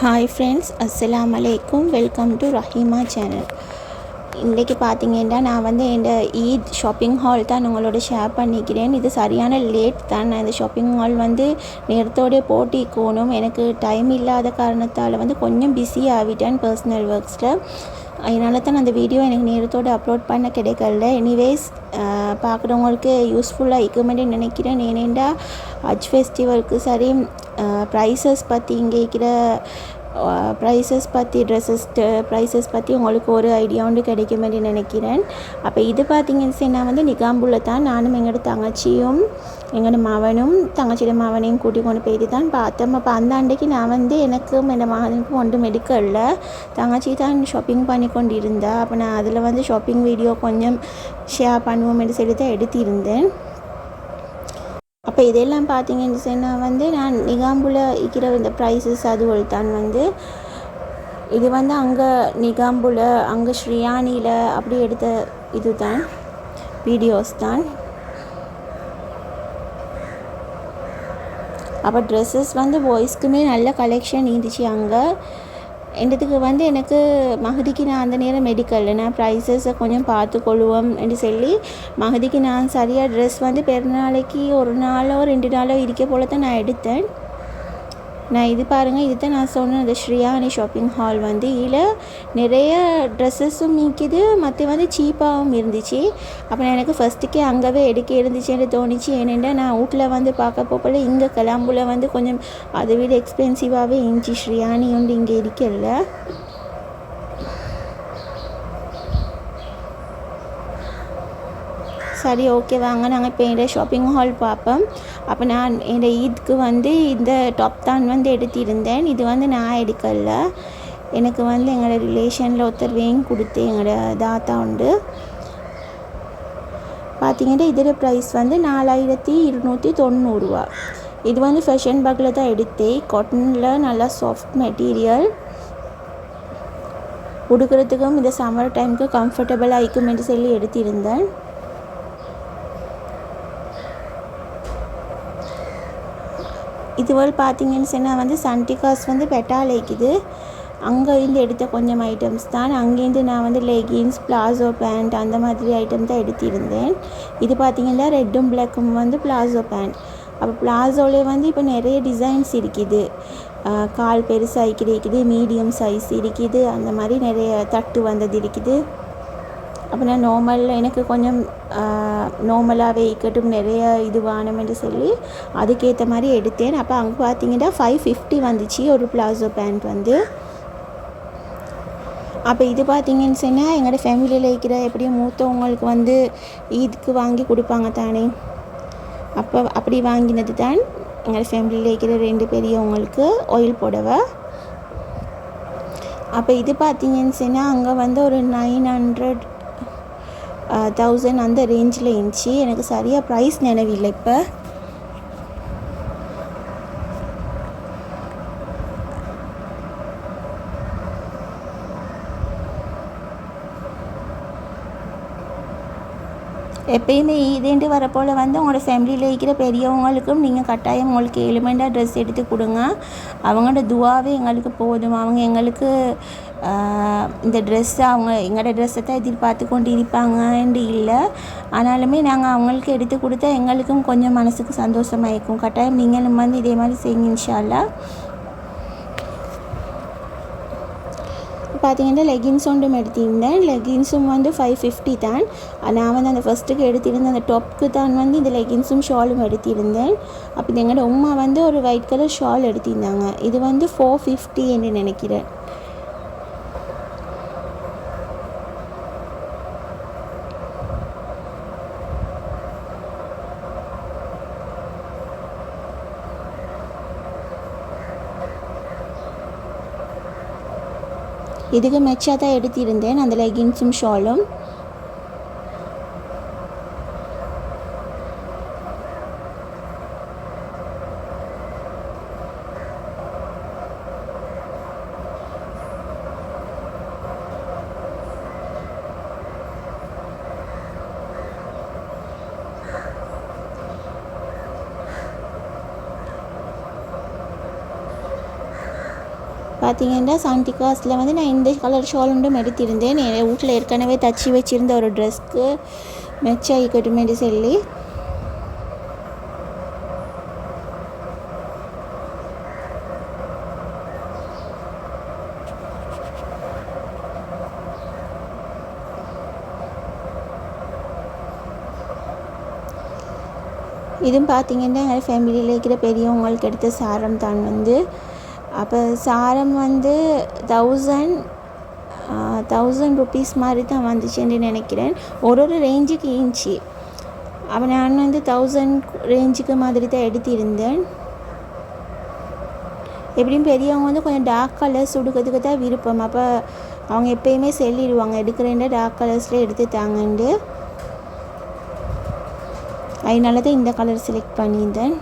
Hi friends, Assalamu alaikum. Welcome to Rahima channel. இன்றைக்கி பார்த்தீங்கன்னா நான் வந்து இந்த ஈத் ஷாப்பிங் ஹால் தான் உங்களோட ஷேர் பண்ணிக்கிறேன். இது சரியான லேட் தான். நான் இந்த ஷாப்பிங் ஹால் வந்து நேரத்தோடய போட்டிக்கணும். எனக்கு டைம் இல்லாத காரணத்தால் வந்து கொஞ்சம் பிஸி ஆகிட்டேன் பர்சனல் ஒர்க்ஸில். அதனால தான் அந்த வீடியோ எனக்கு நேரத்தோடு அப்லோட் பண்ண கிடைக்கல. எனிவேஸ் பார்க்குறவங்களுக்கு யூஸ்ஃபுல்லாக இருக்குமென்னு நினைக்கிறேன். ஏனெண்டா ஹஜ் ஃபெஸ்டிவலுக்கு சரி ப்ரைஸஸ் பற்றி இங்கே இருக்கிற ப்ரைஸஸ் பற்றி ப்ரைஸஸ் பற்றி உங்களுக்கு ஒரு ஐடியா ஒன்று கிடைக்குமென்னு நினைக்கிறேன். அப்போ இது பார்த்திங்கன்னு நான் வந்து நிகாம்புல தான் நானும் எங்களோட தங்கச்சியும் எங்களோட மவனும் தங்கச்சியோட மவனையும் கூட்டி கொண்டு போயிட்டு தான் பார்த்தோம். அப்போ அந்த அன்றைக்கு நான் வந்து எனக்கும் என் மகனுக்கும் ஒன்றும் எடுக்கல. தங்கச்சி தான் ஷாப்பிங் பண்ணி கொண்டு இருந்தா. அப்போ நான் அதில் வந்து ஷாப்பிங் வீடியோ கொஞ்சம் ஷேர் பண்ணுவோம் என்று சொல்லி தான் எடுத்திருந்தேன். அப்போ இதெல்லாம் பார்த்தீங்கன்னு சொன்னால் வந்து நான் நிகாம்புல இருக்கிற இந்த ப்ரைஸஸ் அதுவள் தான் வந்து இது வந்து அங்கே நிகாம்புல அங்கே ஸ்ரீயானியில் அப்படி எடுத்த இது தான் வீடியோஸ் தான். அப்போ ட்ரெஸ்ஸஸ் வந்து பாய்ஸ்க்குமே நல்ல கலெக்ஷன் இருந்துச்சு அங்கே. என்னதுக்கு வந்து எனக்கு மகதிக்கு நான் அந்த நேரம் மெடிக்கல் நான் ப்ரைஸஸை கொஞ்சம் பார்த்துக்கொள்வோம் என்று சொல்லி மகதிக்கு நான் சரியாக ட்ரெஸ் வந்து பெருநாளைக்கு ஒரு நாளோ 2 நாளோ இருக்க போல தான் நான் எடுத்தேன். நான் இது பாருங்கள், இது தான் நான் சொன்னேன் அந்த ஸ்ரீயானி ஷாப்பிங் ஹால் வந்து இதில் நிறைய ட்ரெஸ்ஸஸும் நிற்கிது, மற்ற வந்து சீப்பாகவும் இருந்துச்சு. அப்போ எனக்கு ஃபஸ்ட்டுக்கே அங்கேவே எடுக்க இருந்துச்சுன்னு தோணிச்சு. ஏனென்றால் நான் வீட்டில் வந்து பார்க்க போகல, இங்கே கிளம்புல வந்து கொஞ்சம் அதை விட எக்ஸ்பென்சிவாகவே இருந்துச்சு. ஸ்ரீயானி வந்து இங்கே இருக்கல. சரி, ஓகே வாங்க நாங்கள் இப்போ என்னோட ஷாப்பிங் ஹால் பார்ப்போம். அப்போ நான் என்னோடய ஈத்க்கு வந்து இந்த டாப் தான் வந்து எடுத்திருந்தேன். இது வந்து நான் எடுக்கல, எனக்கு வந்து எங்களோட ரிலேஷனில் ஒருத்தர் வேங்கி கொடுத்து எங்களோட தாத்தா உண்டு. பார்த்திங்கன்னா இதோட ப்ரைஸ் வந்து 4290 இது வந்து ஃபேஷன் பேக்கில் தான் எடுத்தேன். காட்டனில் நல்லா சாஃப்ட் மெட்டீரியல், உடுக்கிறதுக்கும் இந்த சம்மர் டைமுக்கு கம்ஃபர்டபுளாக இருக்கும் என்று சொல்லி எடுத்திருந்தேன். இதுவரை பார்த்திங்கன்னு சொன்னால் வந்து சன்டிகாஸ் வந்து பெட்டால் இருக்குது. அங்கேருந்து எடுத்த கொஞ்சம் ஐட்டம்ஸ் தான். அங்கேருந்து நான் வந்து லெகின்ஸ், பிளாசோ பேண்ட் அந்த மாதிரி ஐட்டம் தான் எடுத்திருந்தேன். இது பார்த்திங்கன்னா ரெட்டும் பிளாக்கும் வந்து பிளாசோ பேண்ட். அப்போ பிளாசோலே வந்து இப்போ நிறைய டிசைன்ஸ் இருக்குது. கால் பெருசாக இருக்குது, மீடியம் சைஸ் இருக்குது, அந்த மாதிரி நிறைய தட்டு வந்தது இருக்குது. அப்போ நான் எனக்கு கொஞ்சம் நார்மலாகவே இருக்கட்டும் நிறைய இது வேணும் என்று சொல்லி அதுக்கேற்ற மாதிரி எடுத்தேன். அப்போ அங்கே பார்த்தீங்கன்னா 550 வந்துச்சு ஒரு பிளாசோ பேண்ட் வந்து. அப்போ இது பார்த்திங்கன்னு சொன்னால் எங்களோட ஃபேமிலியில் இருக்கிற எப்படியும் மூத்தவங்களுக்கு வந்து ஈதுக்கு வாங்கி கொடுப்பாங்க தானே, அப்போ அப்படி வாங்கினது தான் எங்களோட ஃபேமிலியில் இருக்கிற 2 பெரியவங்களுக்கு ஆயில் புடவை. அப்போ இது பார்த்திங்கன்னு சொன்னால் அங்கே வந்து ஒரு 900,000 அந்த ரேஞ்சில் இருந்துச்சு. எனக்கு சரியாக ப்ரைஸ் நினைவில்லை. இப்போ எப்பயுமே இதேண்டு வரப்போல் வந்து உங்களோட ஃபேமிலியில் இருக்கிற பெரியவங்களுக்கும் நீங்கள் கட்டாயம் உங்களுக்கு எலிமெண்ட்டாக ட்ரெஸ் எடுத்து கொடுங்க. அவங்களோட துவாவே எங்களுக்கு போதும். அவங்க எங்களுக்கு இந்த ட்ரெஸ்ஸை எங்களோட ட்ரெஸ்ஸை தான் எதிர்பார்த்து கொண்டு இருப்பாங்கன்னு இல்லை, ஆனாலுமே நாங்கள் அவங்களுக்கு எடுத்து கொடுத்தா எங்களுக்கும் கொஞ்சம் மனசுக்கு சந்தோஷமாக இருக்கும். கட்டாயம் நீங்களும் வந்து இதே மாதிரி செய்யுங்க இன்ஷா அல்லாஹ். பார்த்திங்கன்னா லெகின்ஸ் ஒன்றும் எடுத்திருந்தேன். லெகின்ஸும் வந்து 550 தான். நான் வந்து அந்த ஃபஸ்ட்டுக்கு எடுத்திருந்தேன் அந்த டாப்க்கு தான் வந்து இந்த லெகின்ஸும் ஷாலும் எடுத்திருந்தேன். அப்போ இது எங்களோட உமா வந்து ஒரு ஒயிட் கலர் ஷால் எடுத்திருந்தாங்க. இது வந்து 450 என்று நினைக்கிறேன். இதுக்கு மெச்சாக தான் எடுத்திருந்தேன் அந்த லெகின்ஸும் ஷாலும். பார்த்தீங்கன்னா சாந்திகாஸில் வந்து நான் இந்த கலர் ஷால் ஒன்றும் எடுத்திருந்தேன். என் வீட்டில் ஏற்கனவே தச்சு வச்சுருந்த ஒரு ட்ரெஸ்க்கு மெச் ஆகிக்கட்டுமேட்டு சொல்லி. இதுவும் பார்த்திங்கன்னா எங்கள் ஃபேமிலியில் இருக்கிற பெரியவங்களுக்கு எடுத்த சாரம் தான் வந்து. அப்போ சாரம் வந்து 1000 ருபீஸ் மாதிரி தான் வந்துச்சுன்னு நினைக்கிறேன். ஒரு ரேஞ்சுக்கு ஈஞ்சி. அப்போ நான் வந்து 1000 ரேஞ்சுக்கு மாதிரி தான் எடுத்திருந்தேன். எப்படியும் பெரியவங்க வந்து கொஞ்சம் டார்க் கலர்ஸ் உடுக்கிறதுக்கு தான் விருப்பம். அப்போ அவங்க எப்போயுமே சொல்லிடுவாங்க எடுக்கிறேன்டா டார்க் கலர்ஸில் எடுத்து தாங்கண்டு. அதனால தான் இந்த கலர் செலக்ட் பண்ணியிருந்தேன்.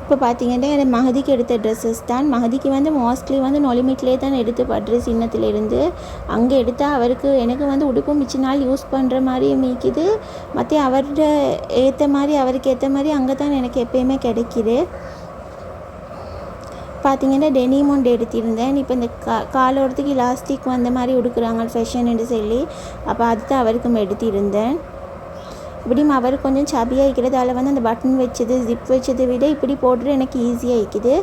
இப்போ பார்த்தீங்கன்னா எனக்கு மகதிக்கு எடுத்த ட்ரெஸ்ஸஸ் தான். மகதிக்கு வந்து மோஸ்ட்லி வந்து நொலிமிட்லேயே தான் எடுத்து படுற சின்னத்துலேருந்து அங்கே எடுத்தால் அவருக்கு எனக்கு வந்து உடுப்பு மிச்ச நாள் யூஸ் பண்ணுற மாதிரியும் மீக்குது. மற்ற அவருக்கு ஏற்ற மாதிரி அங்கே தான் எனக்கு எப்போயுமே கிடைக்கிது. பார்த்தீங்கன்னா டெனிம் ஒன்று எடுத்திருந்தேன். இப்போ இந்த காலோரத்துக்கு இலாஸ்டிக் வந்த மாதிரி உடுக்குறாங்க ஃபேஷன்னு சொல்லி. அப்போ அதுதான் அவருக்கும் எடுத்திருந்தேன். இப்படியும் அவர் கொஞ்சம் சபியாக இருக்கிறதால வந்து அந்த பட்டன் வச்சது ஜிப் வச்சதை விட இப்படி போடுறது எனக்கு ஈஸியாக இருக்குது.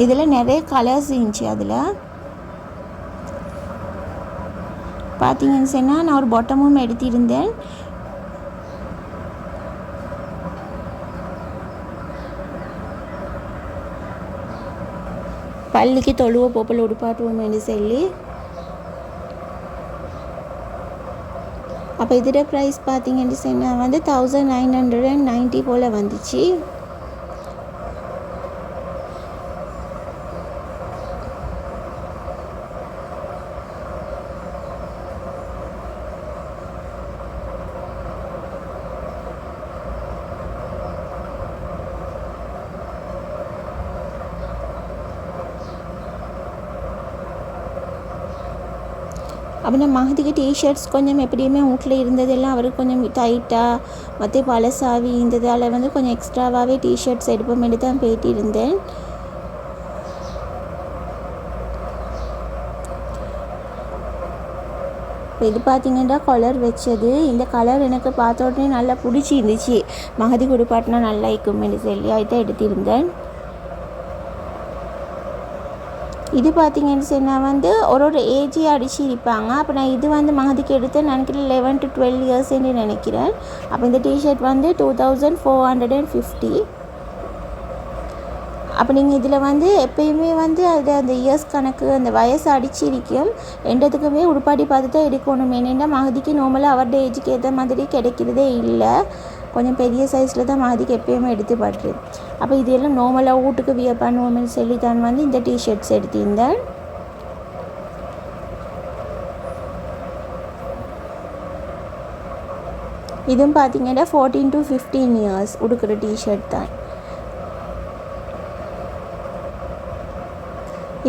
இதில் நிறைய கலர்ஸ் இருந்துச்சு. அதில் பார்த்தீங்கன்னு சொன்னால் நான் ஒரு பாட்டமும் எடுத்திருந்தேன். பள்ளிக்கு தொழுவ போப்பல் உடுப்பாட்டுவோம்னு சொல்லி. அப்போ இதோட ப்ரைஸ் பார்த்தீங்கன்னு சொன்னால் வந்து 1990 போல் வந்துச்சு. அப்படின்னா மகதிக்கு டிஷர்ட்ஸ் கொஞ்சம் எப்படியுமே வீட்டில் இருந்ததெல்லாம் அவருக்கு கொஞ்சம் டைட்டாக மற்ற பழசாவி இருந்ததால் வந்து கொஞ்சம் எக்ஸ்ட்ராவாகவே டிஷர்ட்ஸ் எடுப்போமேட்டு தான் போயிட்டு இருந்தேன். இது பார்த்திங்கன்னா கலர் வச்சது. இந்த கலர் எனக்கு பார்த்த உடனே நல்லா பிடிச்சி இருந்துச்சு. மகதி குடுப்பாட்டினா நல்லா இருக்கும்னு சொல்லி அதுதான் எடுத்திருந்தேன். இது பார்த்திங்கன்னு சொன்னால் வந்து ஒரு ஏஜி அடிச்சு இருப்பாங்க. அப்போ நான் இது வந்து மகதிக்கு எடுத்து நினைக்கிறேன் 11 to 12 இயர்ஸ்ன்னு நினைக்கிறேன். அப்போ இந்த டிஷர்ட் வந்து 2450. அப்போ நீங்கள் இதில் வந்து எப்பயுமே வந்து அது அந்த இயர்ஸ் கணக்கு அந்த வயசு அடிச்சிருக்கும். ரெண்டுத்துக்குமே உடுப்பாடி பார்த்து தான் எடுக்கணும். ஏன்னா மகதிக்கு நார்மலாக அவருடைய ஏஜுக்கு ஏற்ற மாதிரி கிடைக்கிறதே இல்லை. கொஞ்சம் பெரிய சைஸில் தான் மகதிக்கு எப்பயுமே எடுத்து படுறது. அப்போ இதெல்லாம் நார்மலாக வீட்டுக்கு வியர் பண்ணுவோம்னு சொல்லி தான் வந்து இந்த டிஷர்ட்ஸ் எடுத்திருந்தேன். இதுவும் பார்த்தீங்கன்னா 14 to 15 இயர்ஸ் உடுக்கிற டிஷர்ட் தான்.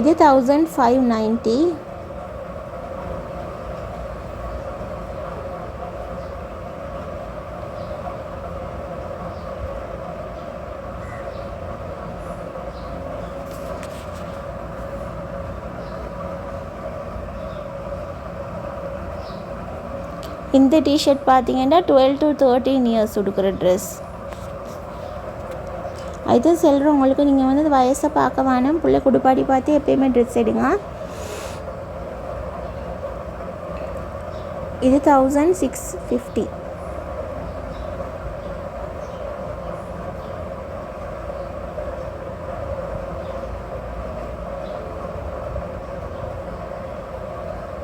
இது 1590. இந்த டிஷர்ட் பார்த்தீங்கன்னா 12 to 13 இயர்ஸ் உடுக்கிற ட்ரெஸ். அதுதான் சொல்கிறேன் உங்களுக்கு, நீங்கள் வந்து வயசை பார்க்க வேணாம், பிள்ளை குடுப்பாடி பார்த்து எப்பயுமே ட்ரெஸ் எடுங்க. இது 1650.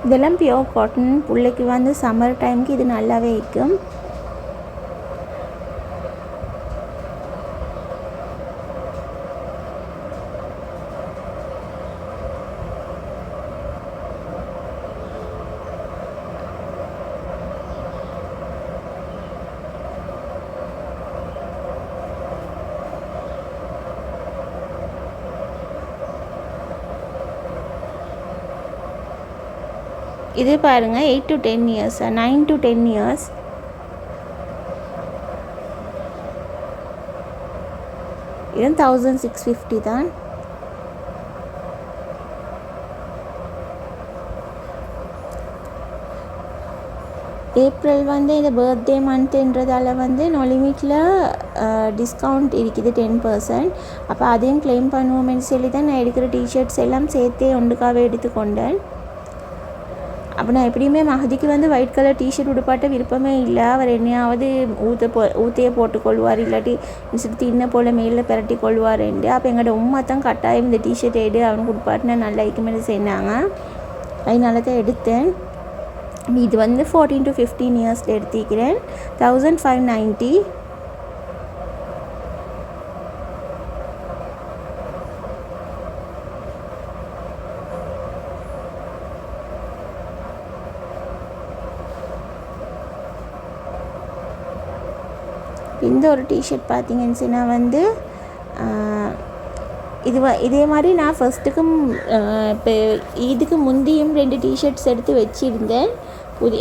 இதெல்லாம் பியோர் காட்டன். பிள்ளைக்கு வந்து சம்மர் டைமுக்கு இது நல்லாவே இருக்கும். இது பாருங்கள் 8 to 10 years 9 to 10 years. இது 1650 தான். ஏப்ரல் வந்து இந்த பர்த்டே மந்த்ன்றதால வந்து நொலிமிட்டில் டிஸ்கவுண்ட் இருக்குது 10%. அப்போ அதையும் கிளைம் பண்ணுவோம்னு சொல்லி தான் நான் எடுக்கிற டிஷர்ட்ஸ் எல்லாம் சேர்த்தே ஒன்றுக்காகவே எடுத்துக்கொண்டேன். அப்போ நான் எப்படியுமே மகதிக்கு வந்து ஒயிட் கலர் டிஷர்ட் உடுப்பாட்ட விருப்பமே இல்லை. அவர் என்னையாவது ஊத்தையே போட்டுக்கொள்வார், இல்லாட்டி தின்ன போல் மேலே பிரட்டி கொள்வார்ண்டு. அப்போ எங்களோட உம்மா தான் கட்டாயம் இந்த டிஷர்ட் எடு அவனுக்கு உடுப்பாட்டு நான் நல்லா ஐக்குமெண்ட் செய்யினாங்க. அதனால தான் எடுத்தேன். இது வந்து 14 to 15 இயர்ஸில் எடுத்திக்கிறேன். 1590. இந்த ஒரு டிஷர்ட் பார்த்தீங்கன்னு சொன்னால் வந்து இதே மாதிரி நான் ஃபஸ்ட்டுக்கும் இப்போ இதுக்கு முந்தியும் 2 டிஷர்ட்ஸ் எடுத்து வச்சுருந்தேன்.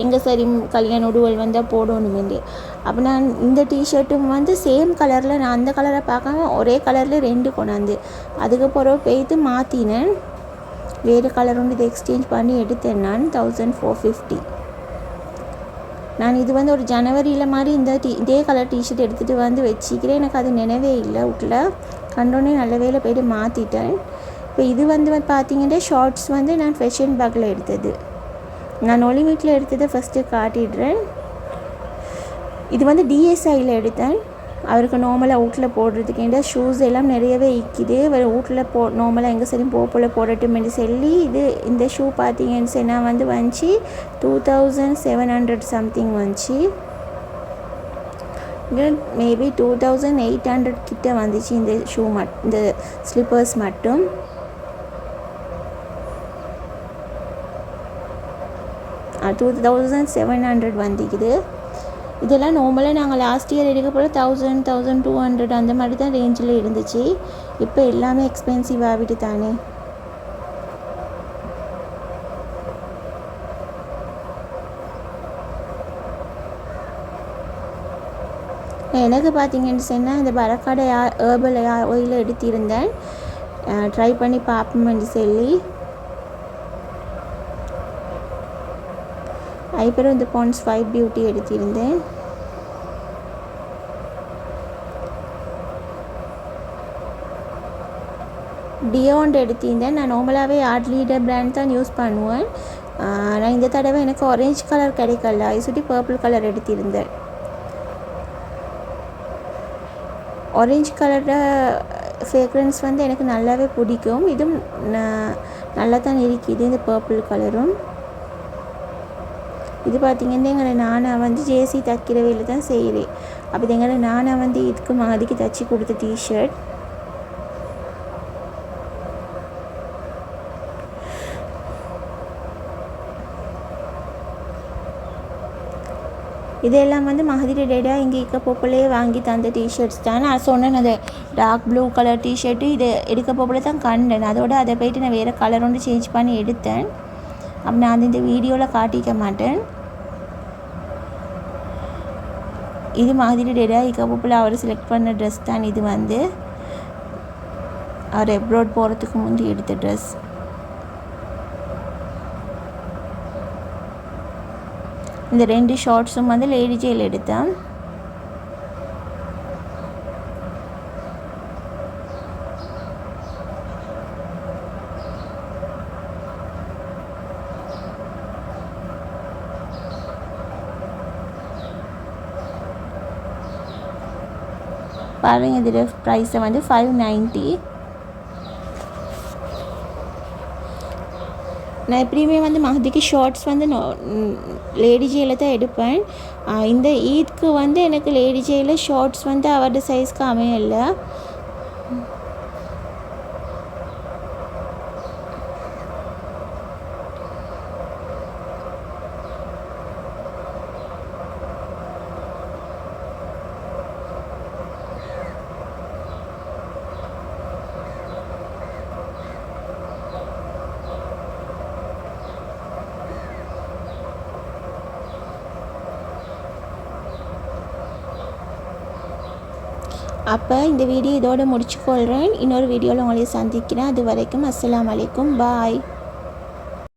எங்கள் சரி கல்யாண உடுவல் வந்தால் போடணுமெண்டு. அப்போ நான் இந்த டிஷர்ட்டும் வந்து சேம் கலரில், நான் அந்த கலரை பார்க்காம ஒரே கலரில் 2 கொண்டாந்து அதுக்கப்புறம் போய்த்து மாற்றினேன். வேறு கலர் ஒன்று இதை எக்ஸ்சேஞ்ச் பண்ணி எடுத்தேன் நான் 1450. நான் இது வந்து ஒரு ஜனவரியில் மாதிரி இதே கலர் டிஷர்ட் எடுத்துகிட்டு வந்து வச்சுக்கிறேன். எனக்கு அது நினைவே இல்லை. வீட்டில் கண்டோன்னே நல்ல வேலை போய்ட்டு மாற்றிட்டேன். இப்போ இது வந்து பார்த்தீங்கன்னா ஷார்ட்ஸ் வந்து நான் ஃபேஷன் பேக்கில் எடுத்தது. நான் நொலிமிட்டில் எடுத்ததை ஃபஸ்ட்டு காட்டிடுறேன். இது வந்து டிஎஸ்ஐயில் எடுத்தேன். அவருக்கு நார்மலாக வீட்டில் போடுறதுக்கு ஏன்னா ஷூஸ் எல்லாம் நிறையவே இக்குது. வீட்டில் நார்மலாக எங்கே சரி போல் போடட்டும்னு சொல்லி இந்த ஷூ பார்த்தீங்கன்னு சொன்னால் வந்து வந்துச்சு 2700 சம்திங் வந்துச்சு. மேபி 2800 கிட்ட வந்துச்சு இந்த ஷூ இந்த ஸ்லிப்பர்ஸ் மட்டும். 2700 வந்துக்குது. இதெல்லாம் நார்மலாக நாங்கள் லாஸ்ட் இயர் எடுக்க போல் 1000 1200 அந்த மாதிரி தான் ரேஞ்சில் இருந்துச்சு. இப்போ எல்லாமே எக்ஸ்பென்சிவ் ஆகிட்டு தானே. எனக்கு பார்த்தீங்கன்னு சொன்னால் இந்த பரக்காடை ஹேர்பல் ஆயில் எடுத்திருந்தேன். ட்ரை பண்ணி பார்ப்போம்னு சொல்லி. அதுக்கப்புறம் இந்த பாண்ட்ஸ் 5 பியூட்டி எடுத்திருந்தேன். டியோண்ட் எடுத்திருந்தேன். நான் நார்மலாகவே ஆர்ட் லீடர் பிராண்ட் தான் யூஸ் பண்ணுவேன். நான் இந்த தடவை எனக்கு ஆரஞ்சு கலர் கிடைக்கல, அது சுற்றி பர்பிள் கலர் எடுத்திருந்தேன். ஆரஞ்சு கலரோட ஃப்ரேக்ரன்ஸ் வந்து எனக்கு நல்லாவே பிடிக்கும். இதுவும் நல்லா தான் இருக்குது இந்த பர்பிள் கலரும். இது பார்த்திங்கன்னா எங்களை நானா வந்து ஜேசி தைக்கிற வேலை தான் செய்கிறேன். அப்போ எங்களை நானா வந்து இதுக்கு மாதிரிக்கு தைச்சி கொடுத்த டிஷர்ட். இதெல்லாம் வந்து மகதிரி டேடாக இங்கே இருக்க போப்பிலே வாங்கி தந்த டிஷர்ட்ஸ் தான். நான் சொன்னேன் அது டார்க் ப்ளூ கலர் டிஷர்ட்டு இது எடுக்க போப்பில் தான் கண்டேன். அதோடு அதை போய்ட்டு நான் வேறு கலர் ஒன்று சேஞ்ச் பண்ணி எடுத்தேன். அப்போ நான் இந்த வீடியோவில் காட்டிக்க மாட்டேன். இது மாதிரி டேடாக இருக்க போப்பில் அவர் செலக்ட் பண்ண ட்ரெஸ் தான். இது வந்து அவர் எப்ரோட் போகிறதுக்கு முந்தி எடுத்த ட்ரெஸ். இந்த 2 ஷார்ட்ஸும் வந்து லேடி ஜெயில் எடுத்தேன். பாருங்கள் இதோட ப்ரைஸை வந்து 590. நான் எப்படியுமே வந்து மஹதிக்கு ஷார்ட்ஸ் வந்து லேடி ஜேயில் தான் எடுப்பேன். இந்த ஈத்க்கு வந்து எனக்கு லேடி ஜேயில் ஷார்ட்ஸ் வந்து அவரோட சைஸ்க்கு அமையலை. அப்போ இந்த வீடியோ இதோடு முடிச்சுக்கொள்கிறேன். இன்னொரு வீடியோவில் உங்களை சந்திக்கிறேன். அது வரைக்கும் அஸ்ஸலாமு அலைக்கும். பாய்.